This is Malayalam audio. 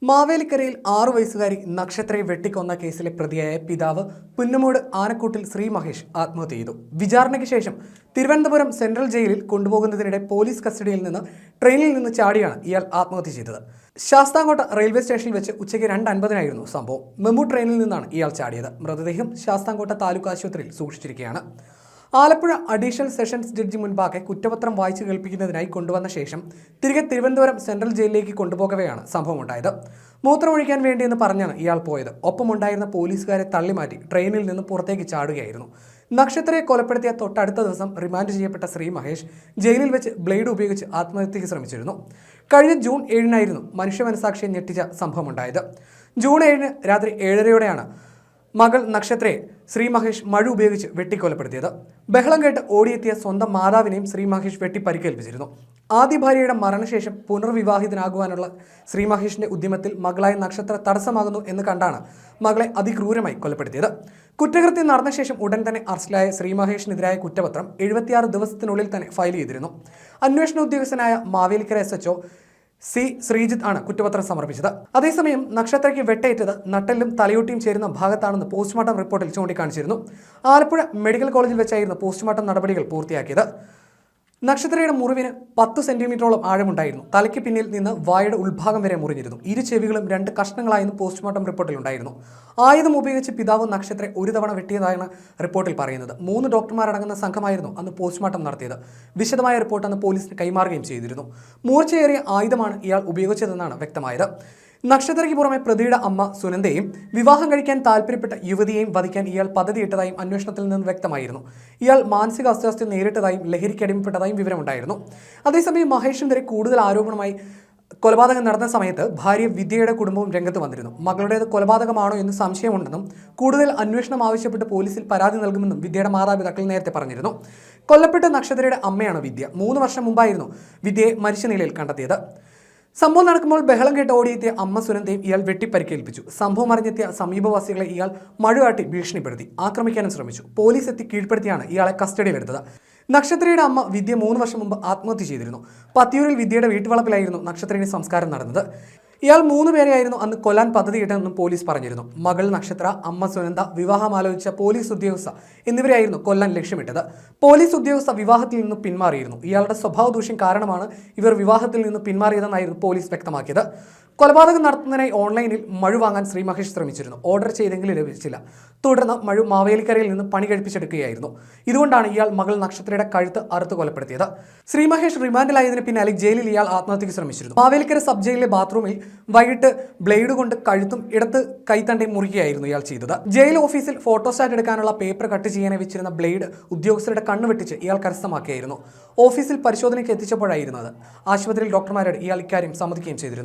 മാവേലിക്കരയിൽ 6 വയസ്സുകാരി നക്ഷത്രയെ വെട്ടിക്കൊന്ന കേസിലെ പ്രതിയായ പിതാവ് പുന്നമൂട് ആനക്കൂട്ടിൽ ശ്രീ മഹേഷ് ആത്മഹത്യ ചെയ്തു. വിചാരണയ്ക്ക് ശേഷം തിരുവനന്തപുരം സെൻട്രൽ ജയിലിൽ കൊണ്ടുപോകുന്നതിനിടെ പോലീസ് കസ്റ്റഡിയിൽ നിന്ന് ട്രെയിനിൽ നിന്ന് ചാടിയാണ് ഇയാൾ ആത്മഹത്യ ചെയ്തത്. ശാസ്താംകോട്ട റെയിൽവേ സ്റ്റേഷനിൽ വെച്ച് ഉച്ചയ്ക്ക് 2:50 സംഭവം. മെമു ട്രെയിനിൽ നിന്നാണ് ഇയാൾ ചാടിയത്. മൃതദേഹം ശാസ്താംകോട്ട താലൂക്ക് ആശുപത്രിയിൽ സൂക്ഷിച്ചിരിക്കുകയാണ്. ആലപ്പുഴ അഡീഷണൽ സെഷൻസ് ജഡ്ജി മുൻപാകെ കുറ്റപത്രം വായിച്ചു കേൾപ്പിക്കുന്നതിനായി കൊണ്ടുവന്ന ശേഷം തിരികെ തിരുവനന്തപുരം സെൻട്രൽ ജയിലിലേക്ക് കൊണ്ടുപോകവെയാണ് സംഭവമുണ്ടായത്. മൂത്രമൊഴിക്കാൻ വേണ്ടിയെന്ന് പറഞ്ഞാണ് ഇയാൾ പോയത്. ഒപ്പമുണ്ടായിരുന്ന പോലീസുകാരെ തള്ളിമാറ്റി ട്രെയിനിൽ നിന്ന് പുറത്തേക്ക് ചാടുകയായിരുന്നു. നക്ഷത്രയെ കൊലപ്പെടുത്തിയ തൊട്ടടുത്ത ദിവസം റിമാൻഡ് ചെയ്യപ്പെട്ട ശ്രീ മഹേഷ് ജയിലിൽ വെച്ച് ബ്ലേഡ് ഉപയോഗിച്ച് ആത്മഹത്യയ്ക്ക് ശ്രമിച്ചിരുന്നു. കഴിഞ്ഞ ജൂൺ 7 മനുഷ്യ മനസാക്ഷിയെ ഞെട്ടിച്ച സംഭവമുണ്ടായത്. ജൂൺ 7 രാത്രി 7:30 മകൾ നക്ഷത്രയെ ശ്രീ മഹേഷ് മഴ ഉപയോഗിച്ച് വെട്ടിക്കൊലപ്പെടുത്തിയത്. ബഹളം കേട്ട് ഓടിയെത്തിയ സ്വന്തം മാതാവിനെയും ശ്രീ മഹേഷ് വെട്ടി പരിക്കേൽപ്പിച്ചിരുന്നു. ആദ്യ ഭാര്യയുടെ മരണശേഷം പുനർവിവാഹിതനാകുവാനുള്ള ശ്രീ മഹേഷിന്റെ ഉദ്യമത്തിൽ മകളായ നക്ഷത്ര തടസ്സമാകുന്നു എന്ന് കണ്ടാണ് മകളെ അതിക്രൂരമായി കൊലപ്പെടുത്തിയത്. കുറ്റകൃത്യം നടന്ന ശേഷം ഉടൻ തന്നെ അറസ്റ്റിലായ ശ്രീ മഹേഷിനെതിരായ കുറ്റപത്രം 76 ദിവസത്തിനുള്ളിൽ തന്നെ ഫയൽ ചെയ്തിരുന്നു. അന്വേഷണ ഉദ്യോഗസ്ഥനായ മാവേലിക്കര SHO സി ശ്രീജിത്ത് ആണ് കുറ്റപത്രം സമർപ്പിച്ചത്. അതേസമയം നക്ഷത്രയ്ക്ക് വെട്ടേറ്റത് നട്ടെല്ലും തലയോട്ടിയും ചേരുന്ന ഭാഗത്താണെന്ന് പോസ്റ്റ്മോർട്ടം റിപ്പോർട്ടിൽ ചൂണ്ടിക്കാണിച്ചിരുന്നു. ആലപ്പുഴ മെഡിക്കൽ കോളേജിൽ വെച്ചായിരുന്നു പോസ്റ്റ്മോർട്ടം നടപടികൾ പൂർത്തിയാക്കിയത്. നക്ഷത്രയുടെ മുറിവിന് 10 സെന്റിമീറ്ററോളം ആഴമുണ്ടായിരുന്നു. തലയ്ക്ക് പിന്നിൽ നിന്ന് വായുടെ ഉൾഭാഗം വരെ മുറിഞ്ഞിരുന്നു. ഇരു ചെവികളും 2 കഷ്ണങ്ങളായെന്ന് പോസ്റ്റ്മോർട്ടം റിപ്പോർട്ടിൽ ഉണ്ടായിരുന്നു. ആയുധം ഉപയോഗിച്ച് പിതാവ് നക്ഷത്രയെ ഒരു തവണ വെട്ടിയതായാണ് റിപ്പോർട്ടിൽ പറയുന്നത്. 3 ഡോക്ടർമാരടങ്ങുന്ന സംഘമായിരുന്നു അന്ന് പോസ്റ്റ്മോർട്ടം നടത്തിയത്. വിശദമായ റിപ്പോർട്ട് അന്ന് പോലീസിന് കൈമാറുകയും ചെയ്തിരുന്നു. മൂർച്ചയേറിയ ആയുധമാണ് ഇയാൾ ഉപയോഗിച്ചതെന്നാണ് വ്യക്തമായത്. നക്ഷത്രയ്ക്ക് പുറമെ പ്രതിയുടെ അമ്മ സുനന്ദയെയും വിവാഹം കഴിക്കാൻ താല്പര്യപ്പെട്ട യുവതിയെയും വധിക്കാൻ ഇയാൾ പദ്ധതിയിട്ടതായും അന്വേഷണത്തിൽ നിന്ന് വ്യക്തമായിരുന്നു. ഇയാൾ മാനസിക അസ്വാസ്ഥ്യം നേരിട്ടതായും ലഹരിക്ക് അടിമപ്പെട്ടതായും വിവരമുണ്ടായിരുന്നു. അതേസമയം മഹേഷിനെതിരെ കൂടുതൽ ആരോപണമായി കൊലപാതകം നടന്ന സമയത്ത് ഭാര്യ വിദ്യയുടെ കുടുംബവും രംഗത്ത് വന്നിരുന്നു. മകളുടേത് കൊലപാതകമാണോ എന്ന് സംശയമുണ്ടെന്നും കൂടുതൽ അന്വേഷണം ആവശ്യപ്പെട്ട് പോലീസിൽ പരാതി നൽകുമെന്നും വിദ്യയുടെ മാതാപിതാക്കൾ നേരത്തെ പറഞ്ഞിരുന്നു. കൊല്ലപ്പെട്ട നക്ഷത്രയുടെ അമ്മയാണ് വിദ്യ. 3 വർഷം മുമ്പായിരുന്നു വിദ്യയെ മരിച്ച നിലയിൽ കണ്ടെത്തിയത്. സംഭവം നടക്കുമ്പോൾ ബഹളം കേട്ട് ഓടിയെത്തിയ അമ്മ സുനന്ദയും ഇയാൾ വെട്ടിപ്പരിക്കേൽപ്പിച്ചു. സംഭവം അറിഞ്ഞെത്തിയ സമീപവാസികളെ ഇയാൾ മഴുകാട്ടി ഭീഷണിപ്പെടുത്തി ആക്രമിക്കാനും ശ്രമിച്ചു. പോലീസ് എത്തി കീഴ്പ്പെടുത്തിയാണ് ഇയാളെ കസ്റ്റഡിയിലെടുത്തത്. നക്ഷത്രയുടെ അമ്മ വിദ്യ 3 വർഷം മുമ്പ് ആത്മഹത്യ ചെയ്തിരുന്നു. പത്തിയൂരിൽ വിദ്യയുടെ വീട്ടുവളപ്പിലായിരുന്നു നക്ഷത്രയുടെ സംസ്കാരം നടന്നത്. ഇയാൾ 3 പേരെയായിരുന്നു അന്ന് കൊല്ലാൻ പദ്ധതിയിട്ടെന്നും പോലീസ് പറഞ്ഞിരുന്നു. മകൾ നക്ഷത്ര, അമ്മ സുനന്ദ, വിവാഹമാലോചിച്ച പോലീസ് ഉദ്യോഗസ്ഥ എന്നിവരെയായിരുന്നു കൊല്ലാൻ ലക്ഷ്യമിട്ടത്. പോലീസ് ഉദ്യോഗസ്ഥ വിവാഹത്തിൽ നിന്ന് പിന്മാറിയിരുന്നു. ഇയാളുടെ സ്വഭാവ ദൂഷ്യം കാരണമാണ് ഇവർ വിവാഹത്തിൽ നിന്ന് പിന്മാറിയതെന്നായിരുന്നു പോലീസ് വ്യക്തമാക്കിയത്. കൊലപാതകം നടത്തുന്നതിനായി ഓൺലൈനിൽ മഴു വാങ്ങാൻ ശ്രീ മഹേഷ് ശ്രമിച്ചിരുന്നു. ഓർഡർ ചെയ്തെങ്കിലും ലഭിച്ചില്ല. തുടർന്ന് മഴു മാവേലിക്കരയിൽ നിന്ന് പണി കഴിപ്പിച്ചെടുക്കുകയായിരുന്നു. ഇതുകൊണ്ടാണ് ഇയാൾ മകൾ നക്ഷത്രയുടെ കഴുത്ത് അറുത്ത് കൊലപ്പെടുത്തിയത്. ശ്രീ മഹേഷ് റിമാൻഡിലായതിന് പിന്നാലെ ജയിലിൽ ഇയാൾ ആത്മഹത്യക്ക് ശ്രമിച്ചിരുന്നു. മാവേലിക്കര സബ് ജയിലിലെ ബാത്റൂമിൽ വൈകിട്ട് ബ്ലേഡ് കൊണ്ട് കഴുത്തും ഇടത്ത് കൈത്തണ്ടയും മുറിക്കുകയായിരുന്നു ഇയാൾ ചെയ്തത്. ജയിൽ ഓഫീസിൽ ഫോട്ടോസ്റ്റാറ്റ് എടുക്കാനുള്ള പേപ്പർ കട്ട് ചെയ്യാൻ വെച്ചിരുന്ന ബ്ലേഡ് ഉദ്യോഗസ്ഥരുടെ കണ്ണ് വെട്ടിച്ച് ഇയാൾ കരസ്ഥമാക്കിയായിരുന്നു. ഓഫീസിൽ പരിശോധനയ്ക്ക് എത്തിച്ചപ്പോഴായിരുന്നത്. ആശുപത്രിയിൽ ഡോക്ടർമാരോട് ഇയാൾ ഇക്കാര്യം സമ്മതിക്കുകയും ചെയ്തിരുന്നു.